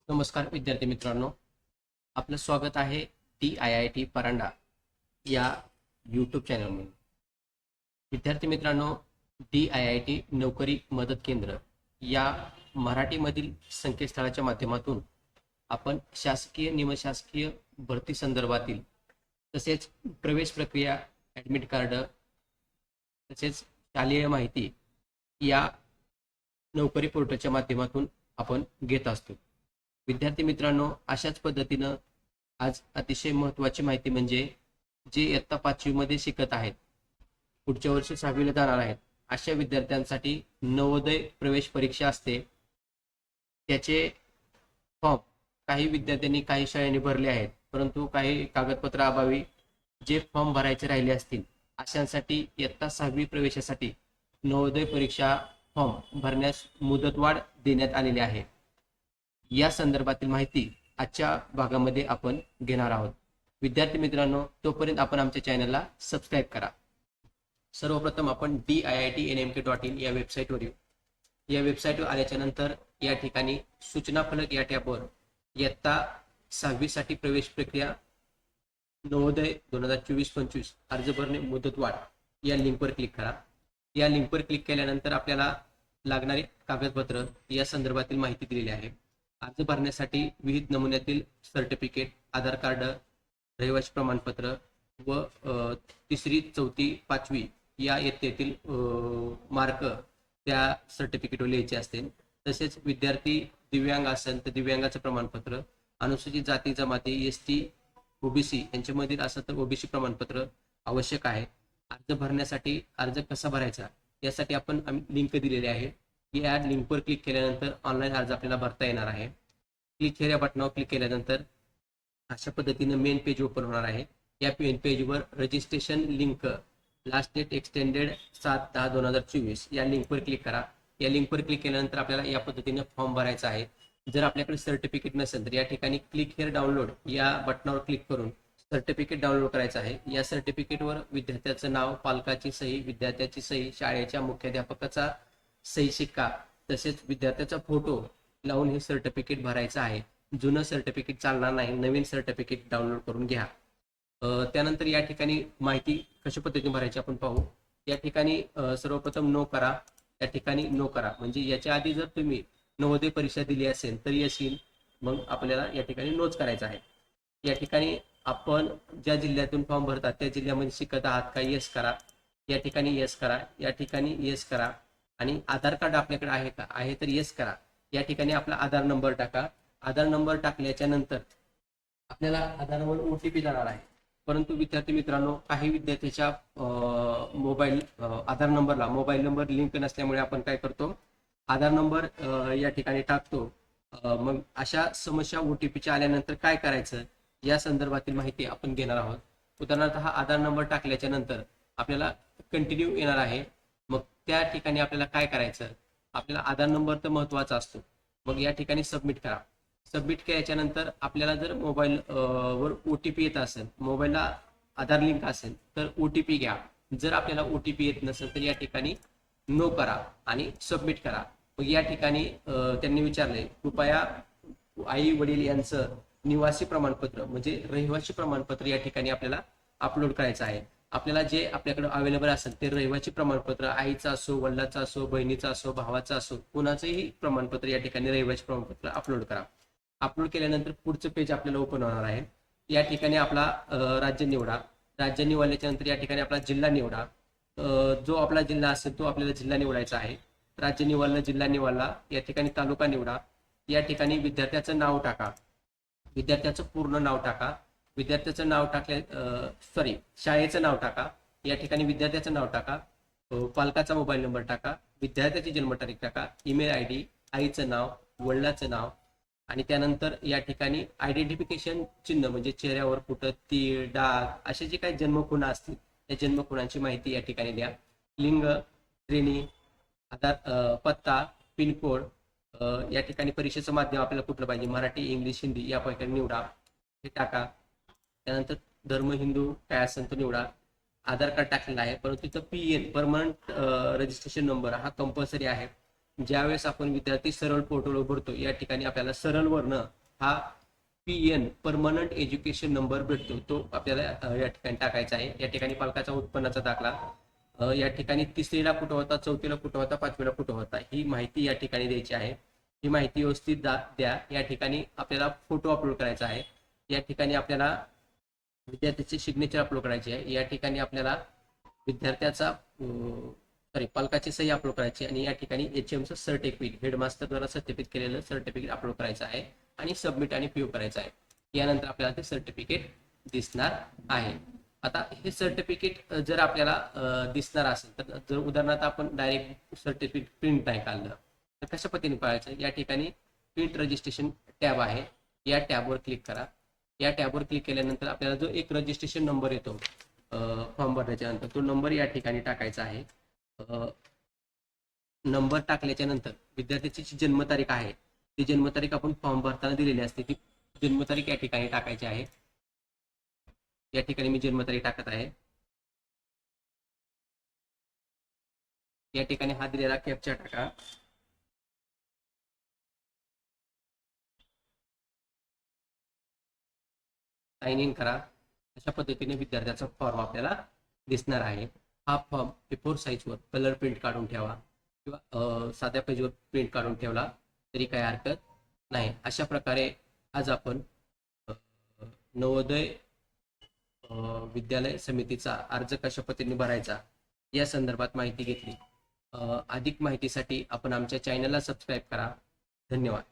नमस्कार विद्यार्थी मित्रांनो, आपलं स्वागत आहे DIIT परांडा या यूट्यूब चॅनलमध्ये. विद्यार्थी मित्रांनो, DIIT नोकरी मदत केंद्र या मराठीमधील संकेतस्थळाच्या माध्यमातून आपण शासकीय निमशासकीय भरती संदर्भातील तसेच प्रवेश प्रक्रिया, ॲडमिट कार्ड तसेच शालेय माहिती या नोकरी पोर्टलच्या माध्यमातून आपण घेत असतो. विद्यार्थी मित्रांनो, अशाच पद्धतीनं आज अतिशय महत्त्वाची माहिती म्हणजे जे इयत्ता 5वी मध्ये शिकत आहेत, पुढच्या वर्षी 6वीला जाणार आहेत, अशा विद्यार्थ्यांसाठी नवोदय प्रवेश परीक्षा असते. त्याचे फॉर्म काही विद्यार्थ्यांनी काही शाळांनी भरले आहेत, परंतु काही कागदपत्र अभावी जे फॉर्म भरायचे राहिले असतील अशांसाठी इयत्ता 6वी प्रवेशासाठी नवोदय परीक्षा फॉर्म भरण्यास मुदतवाढ देण्यात आलेली आहे. या संदर्भातील माहिती आजच्या भागामध्ये आपण घेणार आहोत. विद्यार्थी मित्रांनो, तोपर्यंत आपण आमच्या चॅनलला सबस्क्राईब करा. सर्वप्रथम आपण diitnmk.in या वेबसाईटवर येऊ. या वेबसाईटवर आल्याच्या नंतर या ठिकाणी सूचना फलक या टॅबवर इयत्ता 6वी साठी प्रवेश प्रक्रिया नवोदय 2024-25 अर्ज भरणे मुदतवाढ या लिंकवर क्लिक करा. या लिंकवर क्लिक केल्यानंतर आपल्याला लागणारी कागदपत्र या संदर्भातील माहिती दिलेली आहे. अर्ज भरण्यासाठी विविध नमुन्यातील सर्टिफिकेट, आधार कार्ड, रहिवासी प्रमाणपत्र व तिसरी, चौथी, 5वी या इयत्तेतील मार्क त्या सर्टिफिकेटवर लिहायचे असतील. तसेच विद्यार्थी दिव्यांग असेल तर दिव्यांगाचं प्रमाणपत्र, अनुसूचित जाती जमाती ST OBC यांच्यामधील असं तर OBC प्रमाणपत्र आवश्यक आहे. अर्ज भरण्यासाठी अर्ज कसा भरायचा यासाठी आपण लिंक दिलेली आहे. या लिंकवर क्लिक केल्यानंतर ऑनलाईन अर्ज आपल्याला भरता येणार आहे. क्लिक केल्या बटनावर क्लिक केल्यानंतर अशा पद्धतीने मेन पेज ओपन होणार आहे. या मेन पेजवर registration link last date extended 7/10/2024 या लिंकवर क्लिक करा. या लिंकवर क्लिक केल्यानंतर आपल्याला या पद्धतीने फॉर्म भरायचा आहे. जर आपल्याकडे सर्टिफिकेट नसेल तर या ठिकाणी क्लिक हिअर डाउनलोड या बटनावर क्लिक करून सर्टिफिकेट डाउनलोड करायचं आहे. या सर्टिफिकेटवर विद्यार्थ्याचं नाव, पालकाची सही, विद्यार्थ्याची सही, शाळेच्या मुख्याध्यापकाचा सही शिक्का तसेच विद्यार्थ्याचा फोटो लावून हे सर्टिफिकेट भरायचं आहे. जुनं सर्टिफिकेट चालणार नाही, नवीन सर्टिफिकेट डाउनलोड करून घ्या. त्यानंतर या ठिकाणी माहिती कशा पद्धतीने भरायची आपण पाहू. या ठिकाणी सर्वप्रथम नो करा. या ठिकाणी नो करा म्हणजे याच्या आधी जर तुम्ही नवोदय परीक्षा दिली असेल तर यस येईल, मग आपल्याला या ठिकाणी नोच करायचा आहे. या ठिकाणी आपण ज्या जिल्ह्यातून फॉर्म भरतात त्या जिल्ह्यामध्ये शिकत आहात का, येस करा. या ठिकाणी येस करा. या ठिकाणी येस करा. आणि आधार कार्ड आपल्याकडे आहे का, आहे तर येस करा. या ठिकाणी आपला आधार नंबर टाका. आधार नंबर टाकल्याच्या नंतर आपल्याला आधारवर OTP जाणार आहे. परंतु विद्यार्थी मित्रांनो, काही विद्यार्थ्याच्या मोबाईल आधार नंबरला मोबाईल नंबर लिंक नसल्यामुळे आपण काय करतो, आधार नंबर या ठिकाणी टाकतो. मग अशा समस्या OTPच्या आल्यानंतर काय करायचं या संदर्भातील माहिती आपण घेणार आहोत. उदाहरणार्थ हा आधार नंबर टाकल्याच्या नंतर आपल्याला कंटिन्यू येणार आहे. मग त्या ठिकाणी आपल्याला काय करायचं, आपल्याला आधार नंबर तर महत्वाचा असतो. मग या ठिकाणी सबमिट करा. सबमिट केल्याच्या नंतर आपल्याला जर मोबाईल वर OTP येत असेल, मोबाईलला आधार लिंक असेल तर OTP घ्या. जर आपल्याला OTP येत नसेल तर या ठिकाणी नो करा आणि सबमिट करा. मग या ठिकाणी त्यांनी विचारले, कृपया आई वडील यांचं निवासी प्रमाणपत्र म्हणजे रहिवासी प्रमाणपत्र या ठिकाणी आपल्याला अपलोड करायचं आहे. आपल्याला जे आपल्याकडे अवेलेबल असेल ते रहिवासी प्रमाणपत्र, आईचं असो, वडिलाचं असो, बहिणीचं असो, भावाचं असो, कोणाचंही प्रमाणपत्र या ठिकाणी रहिवासी प्रमाणपत्र अपलोड करा. अपलोड केल्यानंतर पुढचं पेज आपल्याला ओपन होणार आहे. या ठिकाणी आपला राज्य निवडा. राज्य निवडल्याच्या नंतर या ठिकाणी आपला जिल्हा निवडा. जो आपला जिल्हा असेल तो आपल्याला जिल्हा निवडायचा आहे. राज्य निवडलं, जिल्हा निवडला. या ठिकाणी तालुका निवडा. या ठिकाणी विद्यार्थ्याचं नाव टाका. विद्यार्थ्याचं पूर्ण नाव टाका. विद्यार्थ्याचं नाव टाकल्या शाळेचं नाव टाका. या ठिकाणी विद्यार्थ्याचं नाव टाका. पालकाचा मोबाईल नंबर टाका. विद्यार्थ्याची जन्मतारीख टाका. ईमेल ID, आईचं नाव, वडिलाचं नाव आणि त्यानंतर या ठिकाणी आयडेंटिफिकेशन चिन्ह म्हणजे चेहऱ्यावर कुठं तीळ, डाग असे जे काही जन्मखुणा असतील त्या जन्मखुणांची माहिती या ठिकाणी द्या. लिंग, श्रेणी, आधार, पत्ता, पिनकोड, या ठिकाणी परीक्षेचं माध्यम आपल्याला कुठलं पाहिजे, मराठी, इंग्लिश, हिंदी यापैकी निवडा, हे टाका. त्यानंतर धर्म हिंदू काय असेल तो निवडा. आधार कार्ड टाकलेला आहे परंतु तिथं PN परमनंट रजिस्ट्रेशन नंबर हा कंपल्सरी आहे. ज्यावेळेस आपण विद्यार्थी सरळ पोर्टल उघडतो या ठिकाणी आपल्याला सरळवरनं हा PN परमनंट एज्युकेशन नंबर भेटतो, तो आपल्याला या ठिकाणी टाकायचा आहे. या ठिकाणी पालकाचा उत्पन्नाचा दाखला, या ठिकाणी तिसरीला कुठं होता, चौथीला कुठं होता, पाचवीला कुठं होता, ही माहिती या ठिकाणी द्यायची आहे. ही माहिती व्यवस्थित द्या. या ठिकाणी आपल्याला फोटो अपलोड करायचा आहे. या ठिकाणी आपल्याला विद्यार्थ्याची सिग्नेचर अपलोड करायची आहे. या ठिकाणी आपल्याला विद्यार्थ्याचा पालकाची सही अपलोड करायची आणि या ठिकाणी HMचं सर्टिफिकेट, हेडमास्टरद्वारा सर्टिफिकेट केलेलं सर्टिफिकेट अपलोड करायचं आहे आणि सबमिट आणि PO करायचं आहे. यानंतर आपल्याला ते सर्टिफिकेट दिसणार आहे. आता हे सर्टिफिकेट जर आपल्याला दिसणार असेल तर, जर उदाहरणार्थ आपण डायरेक्ट सर्टिफिकेट प्रिंट नाही काढलं तर कशा पद्धतीने काढायचं. या ठिकाणी प्रिंट रजिस्ट्रेशन टॅब आहे, या टॅबवर क्लिक करा. या टॅबवर क्लिक केल्यानंतर आपल्याला जो एक रजिस्ट्रेशन नंबर येतो फॉर्म भरल्याच्या नंतर, तो नंबर या ठिकाणी टाकायचा आहे. नंबर टाकल्याच्या नंतर विद्यार्थ्याची जी जन्मतारीख आहे, ती जन्मतारीख आपण फॉर्म भरताना दिलेली असते, ती जन्मतारीख या ठिकाणी टाकायची आहे. या ठिकाणी मी जन्मतारीख टाकत आहे. या ठिकाणी हा दिलेला कॅप्चा टाका. साइन इन करा. अशा पद्धतीने विद्यार्थ्याचा फॉर्म आपल्याला दिसणार आहे. हा फॉर्म A4 साईजवर कलर प्रिंट काढून ठेवा किंवा साध्या पेजवर प्रिंट काढून ठेवला तरी काही हरकत नाही. अशा प्रकारे आज आपण नवोदय विद्यालय समितीचा अर्ज कशा पद्धतीने भरायचा या संदर्भात माहिती घेतली. अधिक माहितीसाठी आपण आमच्या चॅनलला सबस्क्राईब करा. धन्यवाद.